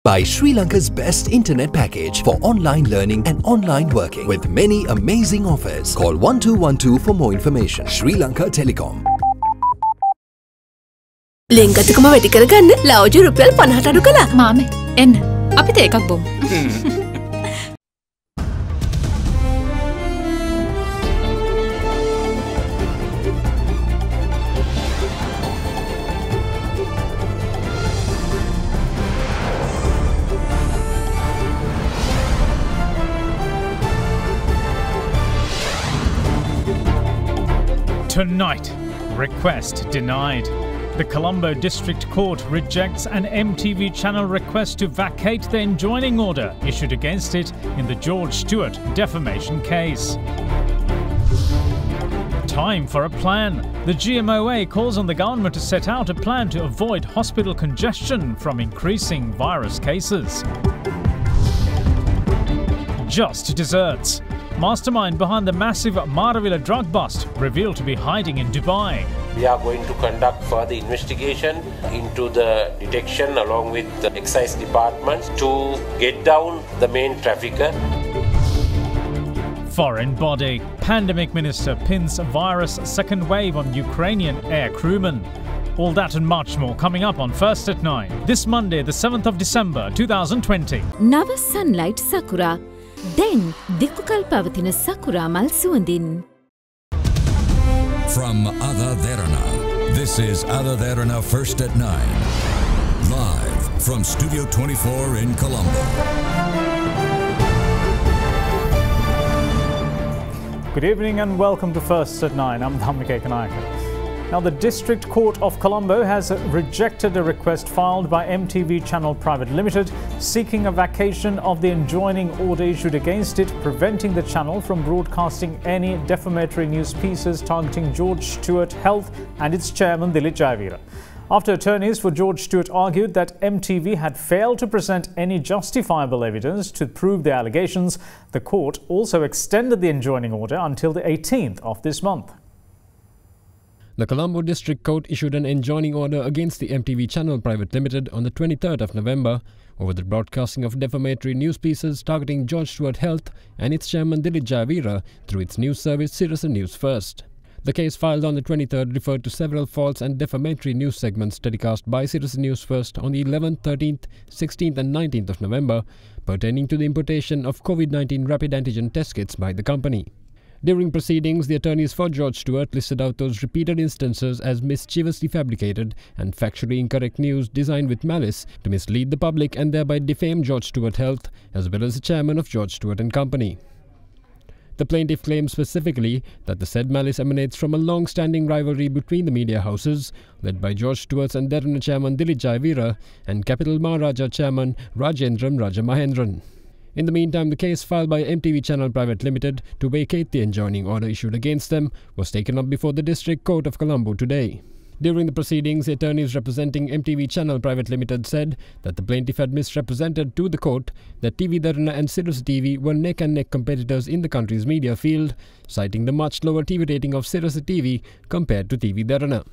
Buy Sri Lanka's best internet package for online learning and online working with many amazing offers. Call 1212 for more information. Sri Lanka Telecom. ලෙන්ගතුකම වැඩි කරගන්න ලව්ජු රුපියල් 50ට අඩු කළා. මාමේ එන්න අපිට එකක් බොමු. Tonight, request denied. The Colombo District Court rejects an MTV channel request to vacate the enjoining order issued against it in the George Stewart defamation case. Time for a plan. The GMOA calls on the government to set out a plan to avoid hospital congestion from increasing virus cases. Just desserts. Mastermind behind the massive Maravilla drug bust revealed to be hiding in Dubai. We are going to conduct further investigation into the detection along with the excise departments to get down the main trafficker. Foreign body. Pandemic minister pins virus second wave on Ukrainian air crewman. All that and much more coming up on First at 9. This Monday, the 7th of December, 2020. Nava sunlight sakura. Then Dikukal Pavatina Sakura Mal Suandin. From AdaDerana, this is AdaDerana First at 9. Live from Studio 24 in Colombo. Good evening and welcome to First at 9. I'm Dhammike Kanayaka. Now, the District Court of Colombo has rejected a request filed by MTV Channel Private Limited seeking a vacation of the enjoining order issued against it, preventing the channel from broadcasting any defamatory news pieces targeting George Stewart Health and its chairman Dilip Jayavira. After attorneys for George Stewart argued that MTV had failed to present any justifiable evidence to prove the allegations, the court also extended the enjoining order until the 18th of this month. The Colombo District Court issued an enjoining order against the MTV Channel Private Limited on the 23rd of November over the broadcasting of defamatory news pieces targeting George Stewart Health and its chairman Dilip Jayavira through its news service Citizen News First. The case filed on the 23rd referred to several false and defamatory news segments telecast by Citizen News First on the 11th, 13th, 16th and 19th of November pertaining to the importation of COVID-19 rapid antigen test kits by the company. During proceedings, the attorneys for George Stewart listed out those repeated instances as mischievously fabricated and factually incorrect news designed with malice to mislead the public and thereby defame George Stewart Health as well as the chairman of George Stewart and Company. The plaintiff claims specifically that the said malice emanates from a long-standing rivalry between the media houses, led by George Stewart's and AdaDerana chairman Dilip Jayavira and Capital Maharaja chairman Rajendram Rajamahendran. In the meantime, the case filed by MTV Channel Private Limited to vacate the enjoining order issued against them was taken up before the District Court of Colombo today. During the proceedings, the attorneys representing MTV Channel Private Limited said that the plaintiff had misrepresented to the court that AdaDerana and Sirius TV were neck-and-neck competitors in the country's media field, citing the much lower TV rating of Sirius TV compared to AdaDerana.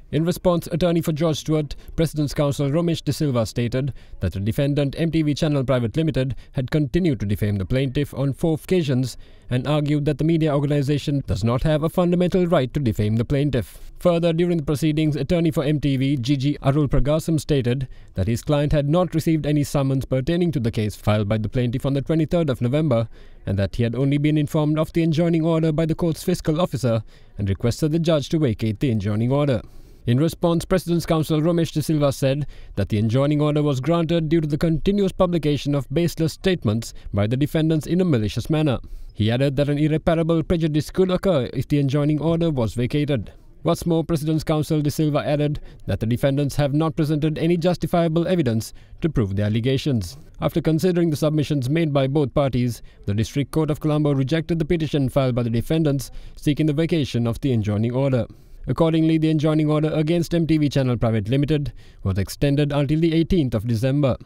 In response, attorney for George Stewart, President's Counsel Romesh De Silva stated that the defendant MTV Channel Private Limited had continued to defame the plaintiff on 4 occasions and argued that the media organization does not have a fundamental right to defame the plaintiff. Further, during the proceedings, attorney for MTV Gigi Arul Pragasam stated that his client had not received any summons pertaining to the case filed by the plaintiff on the 23rd of November and that he had only been informed of the enjoining order by the court's fiscal officer and requested the judge to vacate the enjoining order. In response, President's Counsel Romesh De Silva said that the enjoining order was granted due to the continuous publication of baseless statements by the defendants in a malicious manner. He added that an irreparable prejudice could occur if the enjoining order was vacated. What's more, President's Counsel De Silva added that the defendants have not presented any justifiable evidence to prove the allegations. After considering the submissions made by both parties, the District Court of Colombo rejected the petition filed by the defendants seeking the vacation of the enjoining order. Accordingly, the enjoining order against MTV Channel Private Limited was extended until the 18th of December.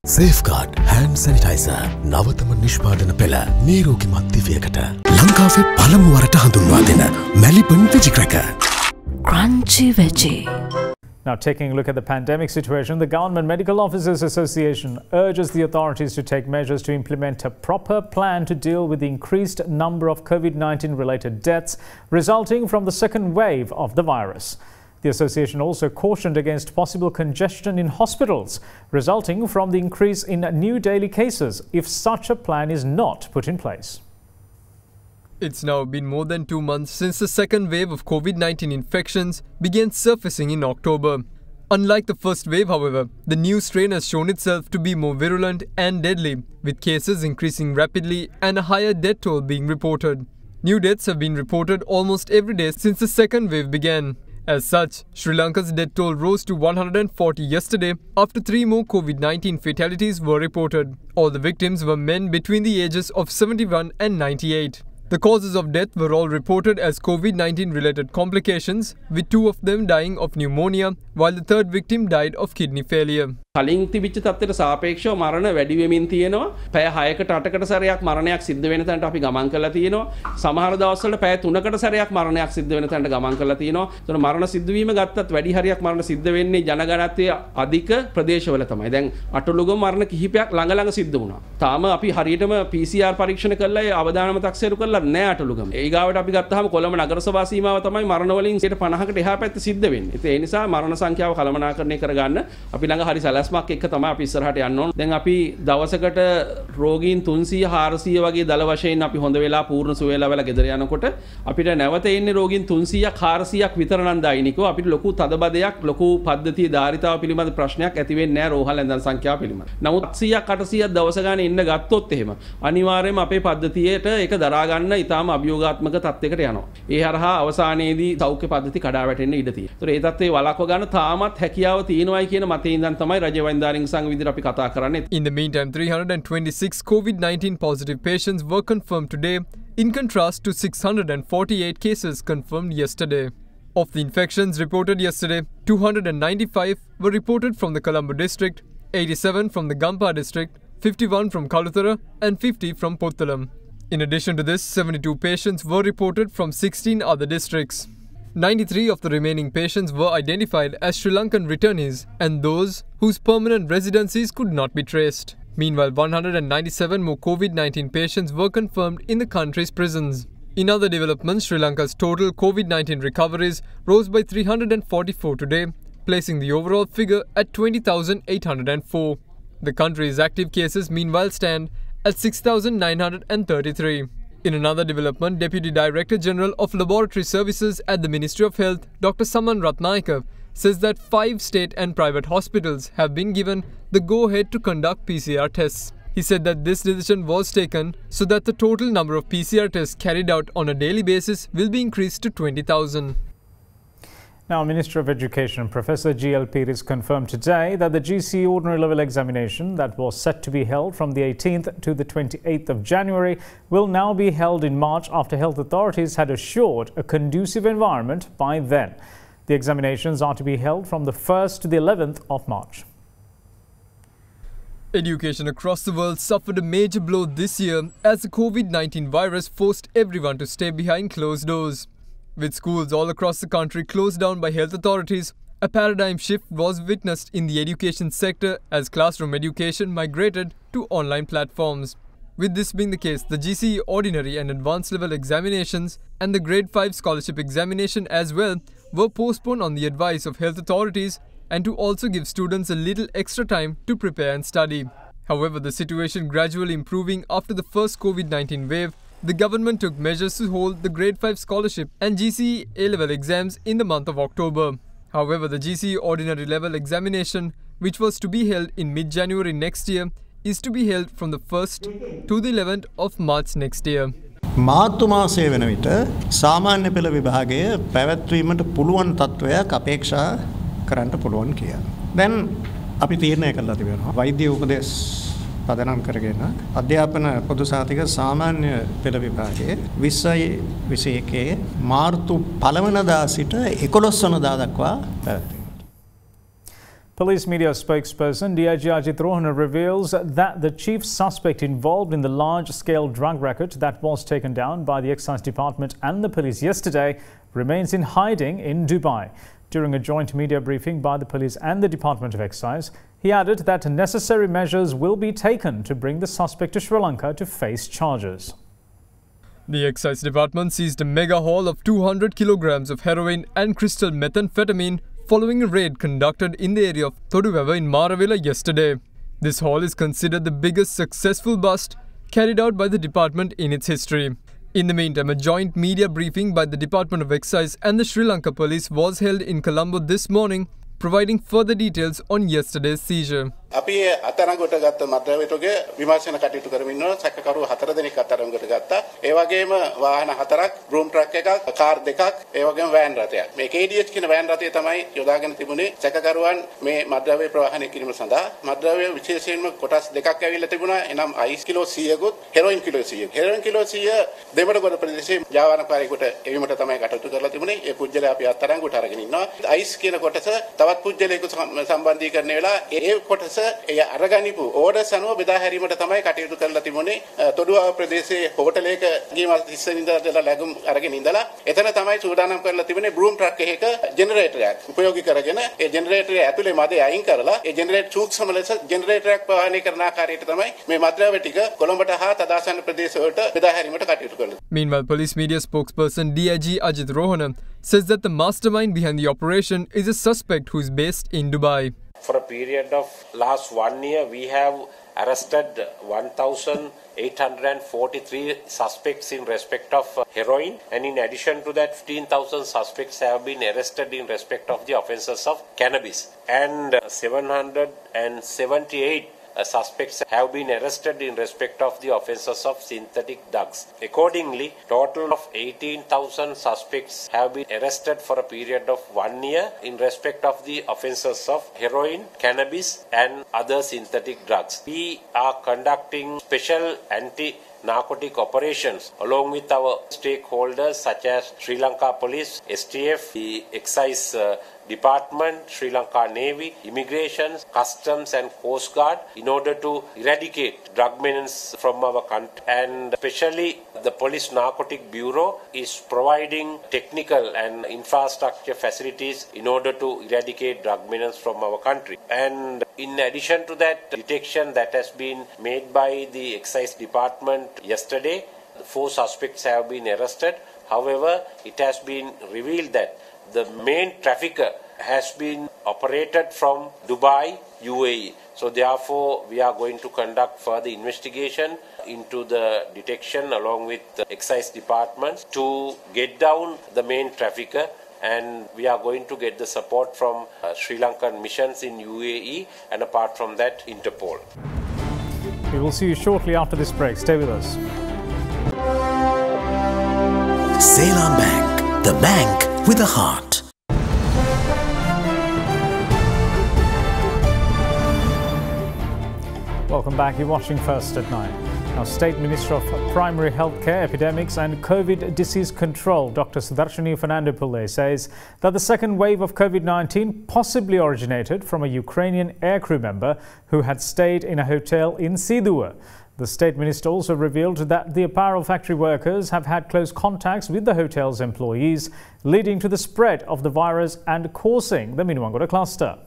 Safeguard hand sanitizer නවතම නිෂ්පාදන පෙළ නිරෝගීමත් දිවයකට ලංකාවේ පළමු වරට හඳුන්වා දෙන Maliban වෙජි cracker Crunchy veggie. Now, taking a look at the pandemic situation, the Government Medical Officers Association urges the authorities to take measures to implement a proper plan to deal with the increased number of COVID-19 related deaths resulting from the second wave of the virus. The association also cautioned against possible congestion in hospitals resulting from the increase in new daily cases if such a plan is not put in place. It's now been more than 2 months since the second wave of COVID-19 infections began surfacing in October. Unlike the first wave, however, the new strain has shown itself to be more virulent and deadly, with cases increasing rapidly and a higher death toll being reported. New deaths have been reported almost every day since the second wave began. As such, Sri Lanka's death toll rose to 140 yesterday after 3 more COVID-19 fatalities were reported. All the victims were men between the ages of 71 and 98. The causes of death were all reported as COVID-19 related complications, with 2 of them dying of pneumonia, while the third victim died of kidney failure. කලින් තිබිච්ච තත්ත්වයට සාපේක්ෂව මරණ වැඩි වෙමින් තියෙනවා. පැය 6කට 8කට සැරයක් මරණයක් සිද්ධ වෙන තැනට අපි ගමන් කරලා තියෙනවා. සමහර දවස්වල පැය 3කට සැරයක් මරණයක් සිද්ධ වෙන තැනට ගමන් කරලා තියෙනවා. ඒතර මරණ සිද්ධ වීම ගත්තත් වැඩි හරියක් මරණ සිද්ධ වෙන්නේ ජනගණත්වයේ අධික ප්‍රදේශවල තමයි. දැන් අටලොගම මරණ කිහිපයක් ළඟ ළඟ සිද්ධ වුණා. තාම අපි හරියටම PCR පරීක්ෂණ කළා ඒ අවදානම තක්සේරු කරලා නැහැ අටලොගම. ඒ ගාවට අපි ගත්තාම කොළඹ නගර සභා සීමාව තමයි මරණ වලින් 50කට එහා පැත්තේ සිද්ධ වෙන්නේ. ඒ නිසා මරණ සංඛ්‍යාව කළමනාකරණය කරගන්න අපි ළඟ හරි සැලැස්මක් එක්ක තමයි අපි ඉස්සරහට යන්න ඕන. දැන් අපි දවසකට රෝගීන් 300 400 වගේ දල වශයෙන් අපි හොඳ වෙලා පූර්ණ සුවය ලැබලා ගෙදර යනකොට අපිට නැවත එන්නේ රෝගීන් 300ක් 400ක් විතර නම් දෛනිකව අපිට ලොකු තදබදයක් ලොකු පද්ධතිය ධාරිතාව පිළිබඳ ප්‍රශ්නයක් ඇති වෙන්නේ නැහැ රෝහල් ඇඳන් සංඛ්‍යාව පිළිබඳ. නමුත් 100ක් 800ක් දවස ගානේ ඉන්න ගත්තොත් එහෙම අනිවාර්යයෙන්ම අපේ පද්ධතියට ඒක දරා ගන්න ඉතාම අභියෝගාත්මක තත්යකට යනවා. ඒ හරහා අවසානයේදී සෞඛ්‍ය පද්ධති කඩා වැටෙන්න ඉඩ තියෙනවා. ඒතර ඒ තත්ත්වේ වළක්ව ගන්න තාමත් හැකියාව තියෙනවායි කියන මතේ ඉඳන් තමයි රජවැන්දාරින් සංඝ විදිහට අපි කතා කරන්නේ. In the meantime, 326 COVID-19 positive patients were confirmed today, in contrast to 648 cases confirmed yesterday. Of the infections reported yesterday, 295 were reported from the Colombo district, 87 from the Gampa district, 51 from Kaluthara and 50 from Pottalam. In addition to this, 72 patients were reported from 16 other districts. 93 of the remaining patients were identified as Sri Lankan returnees and those whose permanent residencies could not be traced. Meanwhile, 197 more COVID-19 patients were confirmed in the country's prisons. In other developments, Sri Lanka's total COVID-19 recoveries rose by 344 today, placing the overall figure at 20,804. The country's active cases meanwhile stand at 6,933. In another development, Deputy Director General of Laboratory Services at the Ministry of Health, Dr. Saman Ratnayaka, says that 5 state and private hospitals have been given the go-ahead to conduct PCR tests. He said that this decision was taken so that the total number of PCR tests carried out on a daily basis will be increased to 20,000. Now, Minister of Education Professor G.L. Pires confirmed today that the GCE Ordinary Level Examination that was set to be held from the 18th to the 28th of January will now be held in March after health authorities had assured a conducive environment by then. The examinations are to be held from the 1st to the 11th of March. Education across the world suffered a major blow this year as the COVID-19 virus forced everyone to stay behind closed doors. With schools all across the country closed down by health authorities, a paradigm shift was witnessed in the education sector as classroom education migrated to online platforms. With this being the case, the GCE Ordinary and Advanced Level Examinations and the Grade 5 Scholarship Examination as well were postponed on the advice of health authorities and to also give students a little extra time to prepare and study. However, the situation gradually improving after the first COVID-19 wave, the government took measures to hold the Grade 5 Scholarship and GCE A-Level exams in the month of October. However, the GCE Ordinary Level Examination, which was to be held in mid-January next year, is to be held from the 1st to the 11th of March next year. මාර්තු මාසයේ වෙන විට සාමාන්‍ය පෙළ විභාගය පැවැත්වීමට පුළුවන් තත්ත්වයක් අපේක්ෂා කරන්න පුළුවන් කියලා. දැන් අපි තීරණය කළා තිබෙනවා වෛද්‍ය උපදෙස් පදනම් කරගෙන අධ්‍යාපන පොදු සාතික සාමාන්‍ය පෙළ විභාගයේ 2021 මාර්තු 1 වෙනිදා සිට 11 වෙනිදා දක්වා පැවැත්වෙනවා. Police media spokesperson DIG Ajit Rohana reveals that the chief suspect involved in the large-scale drug racket that was taken down by the Excise Department and the police yesterday remains in hiding in Dubai. During a joint media briefing by the police and the Department of Excise, he added that necessary measures will be taken to bring the suspect to Sri Lanka to face charges. The Excise Department seized a mega haul of 200 kilograms of heroin and crystal methamphetamine following a raid conducted in the area of Toduweva in Maravilla yesterday. This haul is considered the biggest successful bust carried out by the department in its history. In the meantime, a joint media briefing by the Department of Excise and the Sri Lanka Police was held in Colombo this morning, providing further details on yesterday's seizure. අපි අතරංගුවට ගත්ත මද්‍රව්‍යතුගේ විමර්ශන කටයුතු කරමින් ඉන්නවා. සැකකරු 4 දෙනෙක් අතරංගුවට ගත්තා. ඒ වගේම වාහන 4ක්, රූම් ට්‍රක් එකක්, කාර් දෙකක්, ඒ වගේම වෑන් රථයක්. මේ KDH කියන වෑන් රථය තමයි යොදාගෙන තිබුණේ සැකකරුවන් මේ මද්‍රව්‍ය ප්‍රවාහනය කිරීම සඳහා. මද්‍රව්‍ය විශේෂයෙන්ම කොටස් දෙකක් ඇවිල්ලා තිබුණා. එනම් අයිස් කිලෝ 100කුත්, හෙරොයින් කිලෝ 100ක්. හෙරොයින් කිලෝ 100 දෙමඩගොඩ ප්‍රදේශයේ ජාවාරකාරයෙකුට එවීමට තමයි කටයුතු කරලා තිබුණේ. ඒ පුජ්‍යලයා අපි අත්අඩංගුවට අරගෙන ඉන්නවා. අයිස් කියන කොටස තවත් පුජ්‍යලයක සම්බන්ධීකරණය වෙලා ඒ කොටස එය අරගනිපු ඕඩර්ස් අනුව බෙදා හැරීමට තමයි කටයුතු කරලා තිබුණේ. තොඩුව ප්‍රදේශයේ හෝටලයක ගිය මාස 30 වෙනිදාට ලැබුම් අරගෙන ඉඳලා එතන තමයි සූදානම් කරලා තිබුණේ බ්‍රූම් ට්‍රක් එකක ජෙනරේටරයක් උපයෝගී කරගෙන ඒ ජෙනරේටරය ඇතුලේ මදේ අයින් කරලා ඒ ජෙනරේටර් සූක්ෂම ලෙස ජෙනරේටරයක් පාලනය කරන ආකාරයට තමයි මේ මද්‍රව්‍ය ටික කොළඹට හා තදාසන්න ප්‍රදේශවලට බෙදා හැරීමට කටයුතු කළේ. Meanwhile, police media spokesperson DIG Ajit Rohana says that the mastermind behind the operation is a suspect who is based in Dubai. For a period of last 1 year, we have arrested 1,843 suspects in respect of heroin, and in addition to that, 15,000 suspects have been arrested in respect of the offences of cannabis, and 778 suspects have been arrested in respect of the offences of synthetic drugs. Accordingly, total of 18,000 suspects have been arrested for a period of 1 year in respect of the offences of heroin, cannabis and other synthetic drugs. We are conducting special anti-narcotic operations along with our stakeholders such as Sri Lanka Police, STF, the Excise Department, Sri Lanka Navy, Immigration, Customs and Coast Guard in order to eradicate drug menace from our country. And especially the Police Narcotic Bureau is providing technical and infrastructure facilities in order to eradicate drug menace from our country. And in addition to that, detection that has been made by the Excise Department yesterday, 4 suspects have been arrested. However, it has been revealed that the main trafficker has been operated from Dubai, UAE. So therefore, we are going to conduct further investigation into the detection along with the excise departments to get down the main trafficker, and we are going to get the support from Sri Lankan missions in UAE, and apart from that, Interpol. We will see you shortly after this break. Stay with us. Ceylon Bank, the bank with a heart. Welcome back. You're watching First at 9. Now, State Minister of Primary Healthcare, Epidemics and COVID Disease Control, Dr. Sudarshini Fernando Pillay, says that the second wave of COVID-19 possibly originated from a Ukrainian aircrew member who had stayed in a hotel in Sidua. The State Minister also revealed that the apparel factory workers have had close contacts with the hotel's employees, leading to the spread of the virus and causing the Minuwangoda cluster.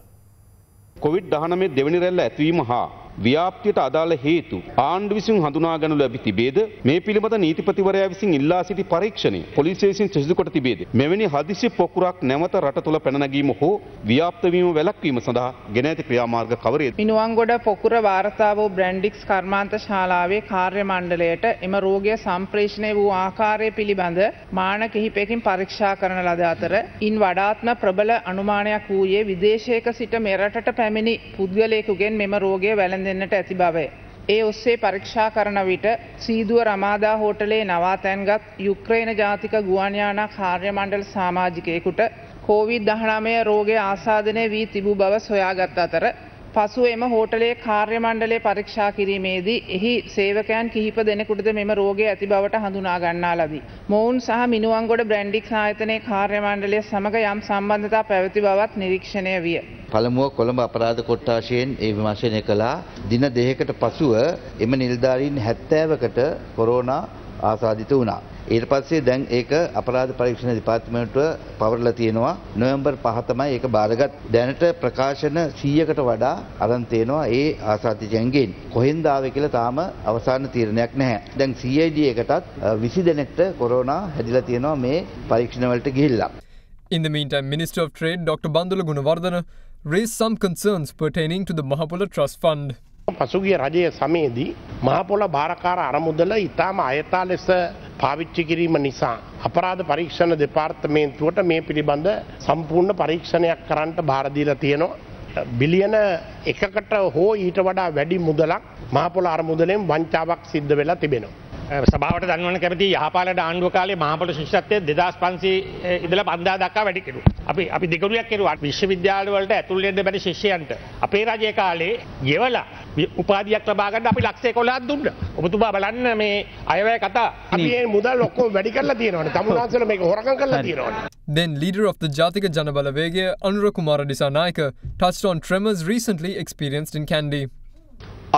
COVID-19 දෙවනි රැල්ල ඇතිවීම හා ව්‍යාප්තියට අදාළ හේතු ආණ්ඩුව විසින් හඳුනාගනු ලැබී තිබේද මේ පිළිබඳ නීතිපතිවරයා විසින් ඉල්ලා සිටි පරීක්ෂණය පොලිසිය විසින් සිදු කොට තිබේද මෙවැනි හදිසි පොකුරක් නැවත රට තුළ පැන නැගීම හෝ ව්‍යාප්ත වීම වැළැක්වීම සඳහා ගෙන ඇති ක්‍රියාමාර්ග කවරේද මිනුවන්ගොඩ පොකුර වාර්තා වූ බ්‍රැන්ඩික්ස් කර්මාන්ත ශාලාවේ කාර්ය මණ්ඩලයට එම රෝගය සම්ප්‍රේෂණය වූ ආකාරය පිළිබඳ මාන කිහිපයකින් පරීක්ෂා කරන ලද අතර ඉන් වඩාත්ම ප්‍රබල අනුමානයක් වූයේ විදේශයක සිට මෙරටට පැමිණි පුද්ගලයෙකුගෙන් මෙම රෝගය වැළඳෙන්නට ඇති බවය. ඒ ඔස්සේ පරීක්ෂා කරන විට සීදුව රමාදා හෝටලේ නවාතැන්ගත් යුක්‍රේන ජාතික ගුවන්යානා කාර්ය මණ්ඩල සමාජිකයෙකුට COVID-19 රෝගය ආසාදනය වී තිබූ බව සොයාගත් අතර පසුව එම හෝටලේ කාර්ය මණ්ඩලයේ පරීක්ෂා කිරීමේදී එහි සේවකයන් කිහිප දෙනෙකුටද මෙම රෝගය ඇති බවට හඳුනා ගන්නා ලදී. මොවුන් සහ මිනුවන්ගොඩ බ්‍රැන්ඩික්ස් ආයතනයේ කාර්ය මණ්ඩලය සමග යම් සම්බන්ධතා පැවති බවත් නිරීක්ෂණය විය. පළමුව කොළඹ අපරාධ කොට්ටාශයෙන් ඒ විමර්ශනය කළා. දින දෙකකට පසුව එම නිලධාරීන් 70කට කොරෝනා ආසාදිත වුණා. ඊට පස්සේ දැන් ඒක අපරාධ පරීක්ෂණ දෙපාර්තමේන්තුව පවරලා තියෙනවා. නොවැම්බර් 5 තමයි ඒක බාරගත්. දැනට ප්‍රකාශන 100කට වඩා අරන් තියෙනවා ඒ ආසාදිතයන්ගෙන්. කොහෙන්ද ආවේ කියලා තාම අවසාන තීරණයක් නැහැ. දැන් CID එකටත් 20 දෙනෙක්ට කොරෝනා හැදිලා තියෙනවා මේ පරීක්ෂණ වලට ගිහිල්ලා. In the meantime, Minister of Trade Dr. Bandula Gunawardana raised some concerns pertaining to the Mahapola Trust Fund. පසුගිය රජයේ සමයේදී මහපොළ භාරකාර අරමුදල ඉතාම අයථා ලෙස පාවිච්චි කිරීම නිසා අපරාධ පරීක්ෂණ දෙපාර්තමේන්තුවට මේ පිළිබඳ සම්පූර්ණ පරීක්ෂණයක් කරන්නට බාර දීලා තියෙනවා. බිලියන 1කට හෝ ඊට වඩා වැඩි මුදලක් මහපොළ අරමුදලෙන් වංචාවක් සිද්ධ වෙලා තිබෙනවා. සභාවට දන්වන කැමති යහපාලට ආණ්ඩුව කාලේ මහපොළ ශිෂ්‍යත්වයේ 2500 ඉඳලා 5000 දක්වා වැඩි කෙරුවා. අපි දෙගුණයක් කෙරුවා විශ්වවිද්‍යාල වලට ඇතුල් වෙන්න බැරි ශිෂ්‍යයන්ට. අපේ රජයේ කාලේ ගෙවලා උපාධියක් ලබා ගන්න අපි ලක්ෂ 11ක් දුන්නා. ඔබතුමා බලන්න මේ අයවැය කතා. අපි මේ මුදල් ඔක්කොම වැඩි කරලා තියෙනවානේ. තමුන්වහන්සේලා මේක හොරකම් කරලා තියෙනවානේ. Then leader of the Jatika Janabala Vegaya, Anura Kumara Dissanayake, touched on tremors recently experienced in Kandy.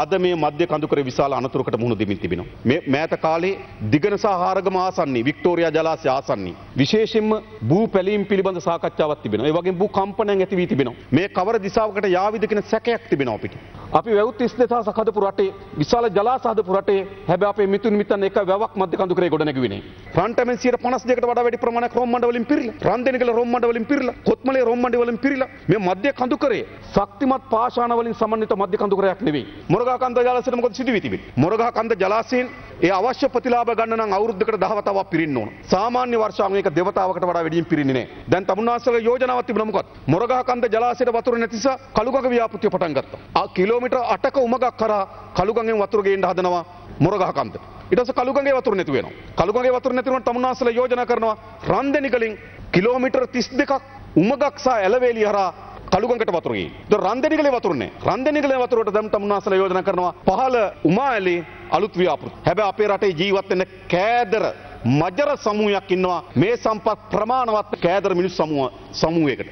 අද මේ මධ්‍ය කඳුකර විශාල අනතුරකට මුහුණ දෙමින් තිබෙනවා. මේ මෑත කාලේ දිගන සහ හාරගම ආසන්නී වික්ටෝරියා ජලාශය ආසන්නී විශේෂයෙන්ම භූ පැලීම් පිළිබඳ සාකච්ඡාවක් තිබෙනවා. ඒ වගේම භූ කම්පනයන් ඇති වී තිබෙනවා. මේ කවර දිශාවකට යාවිද කියන සැකයක් තිබෙනවා අපිට. අපි වැව් 32000ක් හදපු රටේ විශාල ජලාශ හදපු රටේ හැබැයි අපේ මිතුන් මිත්තන් එක වැවක් මධ්‍ය කඳුකරේ ගොඩ නැගුවේ නැහැ. රන්ටමෙන් 52කට වඩා වැඩි ප්‍රමාණයක් රොම් මඩ වලින් පිරීලා, රන්දෙනකල රොම් මඩ වලින් පිරීලා, කොත්මලේ රොම් මඩ වලින් පිරීලා මේ මධ්‍ය කඳුකරේ ශක්තිමත් පාෂාණ වලින් සමන්විත මධ්‍ය කඳුකරයක් නෙවෙයි. මොරගහකන්ද ජලාශයට මොකද සිදු වී තිබෙන්නේ? මොරගහකන්ද ජලාශයෙන් ඒ අවශ්‍ය ප්‍රතිලාභ ගන්න නම් අවුරුද්දකට 10 වතාවක් පිරින්න ඕන. සාමාන්‍ය වර්ෂාවෙන් මේක දෙවතාවකට වඩා වැඩියෙන් පිරින්නේ නැහැ. දැන් තමුන්නාසලගේ යෝජනාවක් තිබුණා මොකක්ද? මොරගහකන්ද ජලාශයට වතුර නැති නිසා කළුගඟ ව්‍යාපෘතිය පටන් ගත්තා. කිලෝමීටර් 8ක උමගක් කරා කළුගඟෙන් වතුර ගේන්න හදනවා මොරගහකන්ද. ඊට පස්සේ කළුගඟේ වතුර නැති වෙනවා. කළුගඟේ වතුර නැති වුණාට තමුන්නාසලා යෝජනා කරනවා රන්දෙනිකලින් කිලෝමීටර් 32ක් උමගක් සහ ඇලවේලිය හරහා කළුගඟට වතුර ගේන්න. ඒතර රන්දෙනිකලේ වතුර නැහැ. රන්දෙනිකලේ වතුරට දැන් තමුන්නාසලා යෝජනා කරනවා පහළ උමාඇලේ අලුත් ව්‍යාපෘති. හැබැයි අපේ රටේ ජීවත් වෙන කෑදර මජර සමූහයක් ඉන්නවා මේ සම්පත් ප්‍රමාණවත් කෑදර මිනිස් සමූහයකට.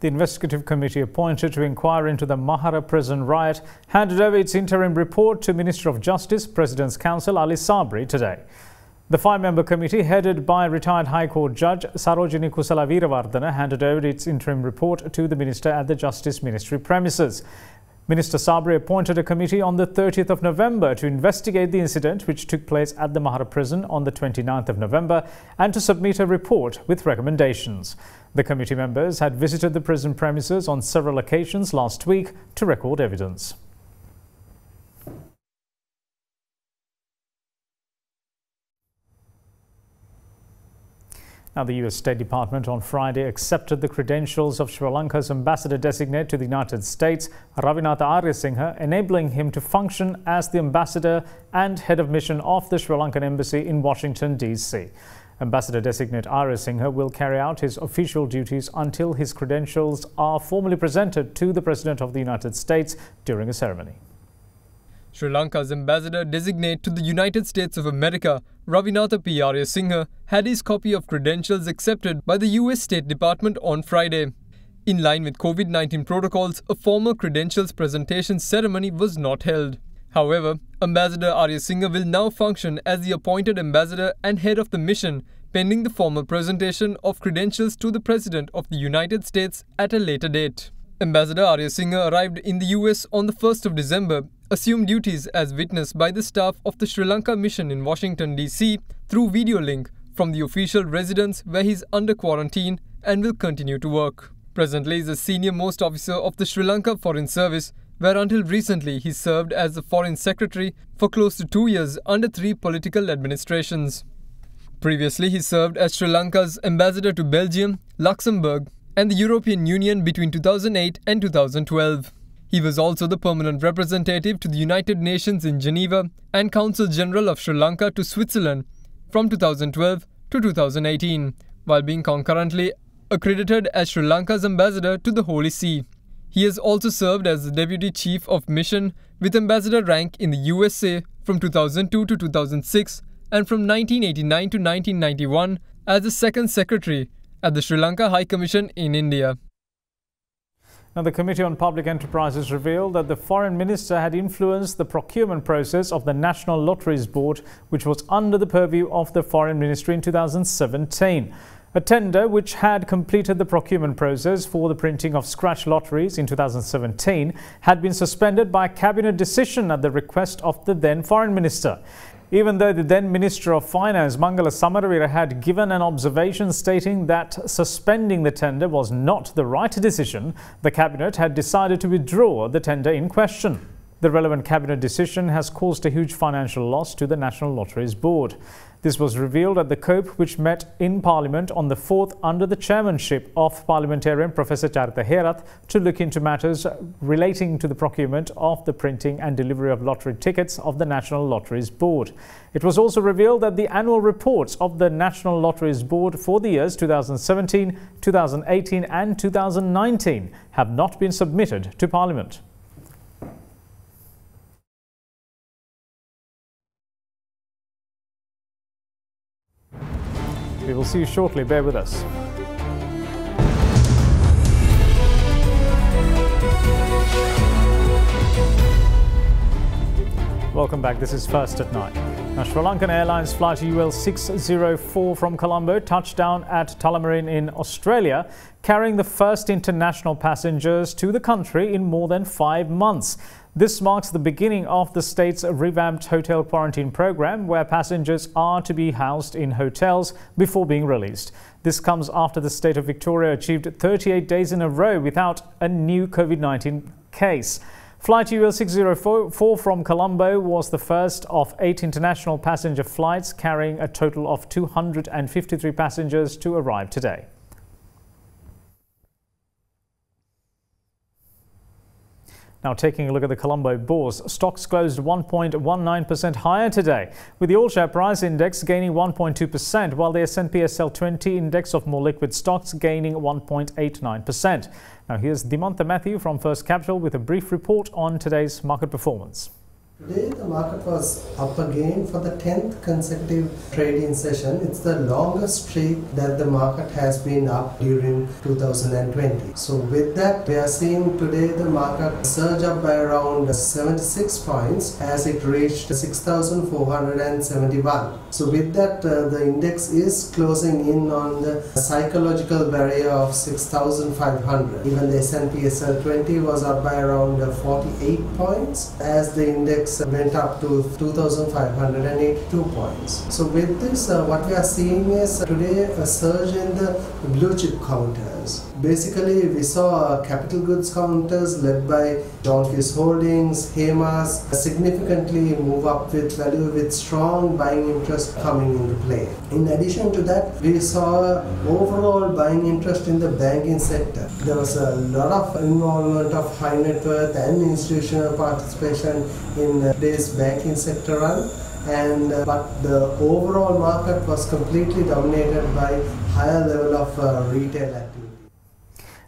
The investigative committee appointed to inquire into the Mahara prison riot handed over its interim report to Minister of Justice, President's Counsel Ali Sabri today. The 5-member committee, headed by retired High Court Judge Sarojini Kusala Veerawardena, handed over its interim report to the Minister at the Justice Ministry premises. Minister Sabri appointed a committee on the 30th of November to investigate the incident which took place at the Mahara prison on the 29th of November and to submit a report with recommendations. The committee members had visited the prison premises on several occasions last week to record evidence. Now, the US State Department on Friday accepted the credentials of Sri Lanka's ambassador-designate to the United States, Ravinatha Ariyasinghe, enabling him to function as the ambassador and head of mission of the Sri Lankan embassy in Washington, D.C. Ambassador-designate Ariyasinghe will carry out his official duties until his credentials are formally presented to the President of the United States during a ceremony. Sri Lanka's ambassador-designate to the United States of America, Ravinatha P. Ariyasinghe, had his copy of credentials accepted by the US State Department on Friday. In line with COVID-19 protocols, a formal credentials presentation ceremony was not held. However, Ambassador Ariyasinghe will now function as the appointed ambassador and head of the mission, pending the formal presentation of credentials to the President of the United States at a later date. Ambassador Ariyasinghe arrived in the US on the 1st of December, assumed duties as witness by the staff of the Sri Lanka mission in Washington, D.C. through video link from the official residence where he is under quarantine and will continue to work. Presently, he is the senior-most officer of the Sri Lanka Foreign Service, where until recently he served as the Foreign Secretary for close to 2 years under 3 political administrations. Previously, he served as Sri Lanka's ambassador to Belgium, Luxembourg, and the European Union between 2008 and 2012. He was also the permanent representative to the United Nations in Geneva and Consul General of Sri Lanka to Switzerland from 2012 to 2018, while being concurrently accredited as Sri Lanka's ambassador to the Holy See. He has also served as the Deputy Chief of Mission with ambassador rank in the USA from 2002 to 2006 and from 1989 to 1991 as the Second Secretary at the Sri Lanka High Commission in India. Now, the Committee on Public Enterprises revealed that the Foreign Minister had influenced the procurement process of the National Lotteries Board, which was under the purview of the Foreign Ministry in 2017. A tender which had completed the procurement process for the printing of scratch lotteries in 2017 had been suspended by cabinet decision at the request of the then Foreign Minister. Even though the then Minister of Finance, Mangala Samaravira, had given an observation stating that suspending the tender was not the right decision, the Cabinet had decided to withdraw the tender in question. The relevant Cabinet decision has caused a huge financial loss to the National Lotteries Board. This was revealed at the COPE, which met in Parliament on the 4th under the chairmanship of Parliamentarian Professor Charita Herath to look into matters relating to the procurement of the printing and delivery of lottery tickets of the National Lotteries Board. It was also revealed that the annual reports of the National Lotteries Board for the years 2017, 2018 and 2019 have not been submitted to Parliament. We will see you shortly. Bear with us. Welcome back. This is First at 9. Now, Sri Lankan Airlines flight UL 604 from Colombo touched down at Tullamarine in Australia, carrying the first international passengers to the country in more than 5 months. This marks the beginning of the state's revamped hotel quarantine program, where passengers are to be housed in hotels before being released. This comes after the state of Victoria achieved 38 days in a row without a new COVID-19 case. Flight UL 604 from Colombo was the first of 8 international passenger flights carrying a total of 253 passengers to arrive today. Now, taking a look at the Colombo Bourse, stocks closed 1.19% higher today, with the all-share price index gaining 1.2%, while the S&P SL 20 index of more liquid stocks gaining 1.89%. Now, here's Dimantha Matthew from First Capital with a brief report on today's market performance. Today the market was up again for the 10th consecutive trading session. It's the longest streak that the market has been up during 2020. So with that, we are seeing today the market surge up by around 76 points as it reached 6,471. So with that, the index is closing in on the psychological barrier of 6,500. Even the S&P SL 20 was up by around 48 points as the index went up to 2,582 points. So with this, what we are seeing is today a surge in the blue chip counters. Basically, we saw capital goods counters led by Donkeys Holdings, Hemas significantly move up with value with strong buying interest coming into play. In addition to that, we saw overall buying interest in the banking sector. There was a lot of involvement of high net worth and institutional participation in today's banking sector run. But the overall market was completely dominated by higher level of retail activity.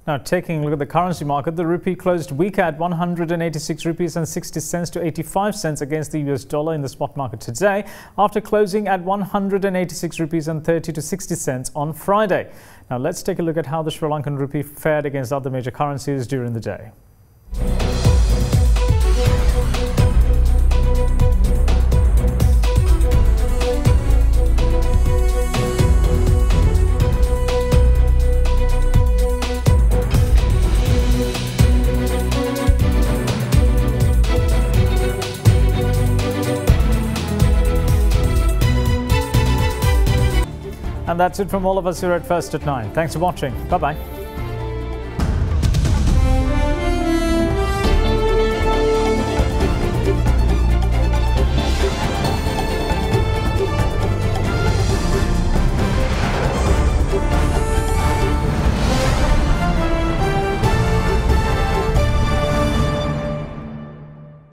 Now, taking a look at the currency market, the rupee closed weak at 186 rupees and 60 cents to 85 cents against the US dollar in the spot market today, after closing at 186 rupees and 30 to 60 cents on Friday. Now, let's take a look at how the Sri Lankan rupee fared against other major currencies during the day. And that's it from all of us here at First at 9. Thanks for watching. Bye-bye.